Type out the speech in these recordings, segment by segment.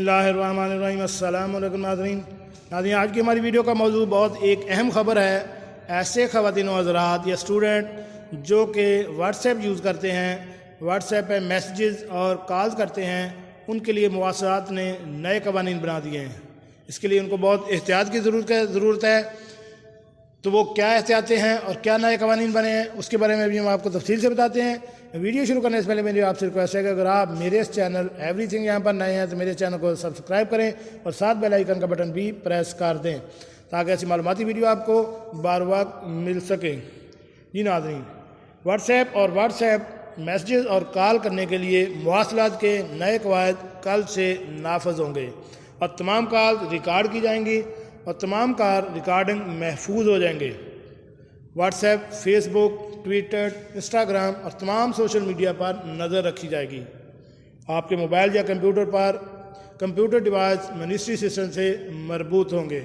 Bismillahirrahmanirrahim. السلام علیکم ناظرین. آج کی ہماری ویڈیو کا موضوع بہت ایک اہم خبر ہے. ایسے خواتین و حضرات یا اسٹوڈنٹ جو کہ واٹس ایپ یوز کرتے ہیں، واٹس ایپ پہ میسیجز اور کالز کرتے ہیں، ان کے لیے مواصلات نے نئے قوانین بنا دیے ہیں. اس کے لیے ان کو بہت احتیاط کی ضرورت ہے. تو وہ کیا احتیاطیں ہیں اور کیا نئے قوانین بنے ہیں، اس کے بارے میں بھی ہم آپ کو تفصیل سے بتاتے ہیں. ویڈیو شروع کرنے سے پہلے میری آپ سے ریکویسٹ ہے کہ اگر آپ میرے اس چینل ایوری تھنگ یہاں پر نئے ہیں تو میرے چینل کو سبسکرائب کریں اور ساتھ بیل آئیکن کا بٹن بھی پریس کر دیں تاکہ ایسی معلوماتی ویڈیو آپ کو بار وقت مل سکے. جی ناظرین، واٹس ایپ میسیجز اور کال کرنے کے لیے مواصلات کے نئے قواعد کل سے نافذ ہوں گے اور تمام کال ریکارڈ کی جائیں گی اور تمام کال ریکارڈنگ محفوظ ہو جائیں گے. واٹس ایپ، فیس بک، ٹویٹر، انسٹاگرام اور تمام سوشل میڈیا پر نظر رکھی جائے گی. آپ کے موبائل یا کمپیوٹر ڈیوائس منسٹری سسٹم سے مربوط ہوں گے.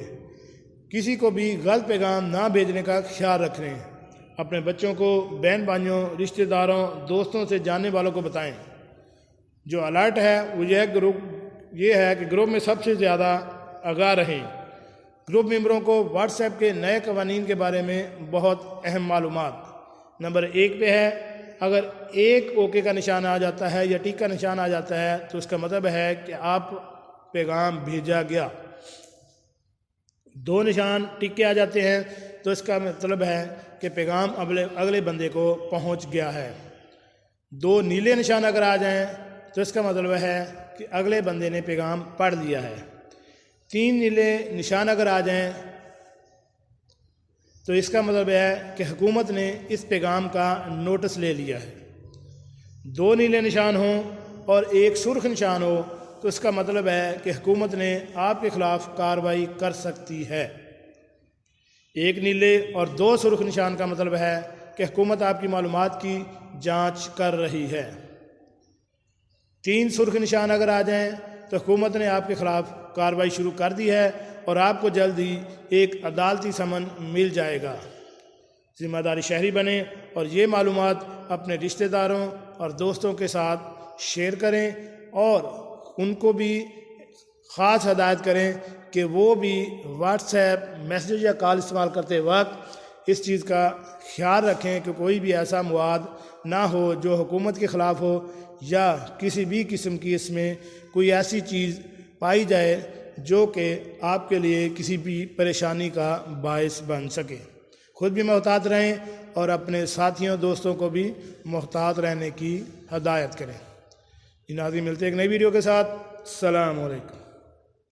کسی کو بھی غلط پیغام نہ بھیجنے کا خیال رکھیں. اپنے بچوں کو، بہن بھائیوں، رشتہ داروں، دوستوں سے جاننے والوں کو بتائیں. جو الرٹ ہے وہ یہ ہے کہ گروپ میں سب سے زیادہ آگاہ رہیں. گروپ ممبروں کو واٹس ایپ کے نئے قوانین کے بارے میں بہت اہم معلومات. نمبر 1 پہ ہے، اگر ایک اوکے کا نشان آ جاتا ہے یا ٹک کا نشان آ جاتا ہے تو اس کا مطلب ہے کہ آپ پیغام بھیجا گیا. 2 نشان ٹک کے آ جاتے ہیں تو اس کا مطلب ہے کہ پیغام اگلے بندے کو پہنچ گیا ہے. 2 نیلے نشان اگر آ جائیں تو اس کا مطلب ہے کہ اگلے بندے نے پیغام پڑھ لیا ہے. 3 نیلے نشان اگر آ جائیں تو اس کا مطلب ہے کہ حکومت نے اس پیغام کا نوٹس لے لیا ہے. 2 نیلے نشان ہوں اور 1 سرخ نشان ہو تو اس کا مطلب ہے کہ حکومت نے آپ کے خلاف کارروائی کر سکتی ہے. 1 نیلے اور 2 سرخ نشان کا مطلب ہے کہ حکومت آپ کی معلومات کی جانچ کر رہی ہے. 3 سرخ نشان اگر آ جائیں تو حکومت نے آپ کے خلاف کارروائی شروع کر دی ہے اور آپ کو جلد ہی ایک عدالتی سمن مل جائے گا. ذمہ داری شہری بنیں اور یہ معلومات اپنے رشتہ داروں اور دوستوں کے ساتھ شیئر کریں اور ان کو بھی خاص ہدایت کریں کہ وہ بھی واٹس ایپ میسیج یا کال استعمال کرتے وقت اس چیز کا خیال رکھیں کہ کوئی بھی ایسا مواد نہ ہو جو حکومت کے خلاف ہو یا کسی بھی قسم کی اس میں کوئی ایسی چیز پائی جائے جو کہ آپ کے لیے کسی بھی پریشانی کا باعث بن سکے. خود بھی محتاط رہیں اور اپنے ساتھیوں دوستوں کو بھی محتاط رہنے کی ہدایت کریں. ناظرین، ملتے ہیں ایک نئی ویڈیو کے ساتھ. السلام علیکم.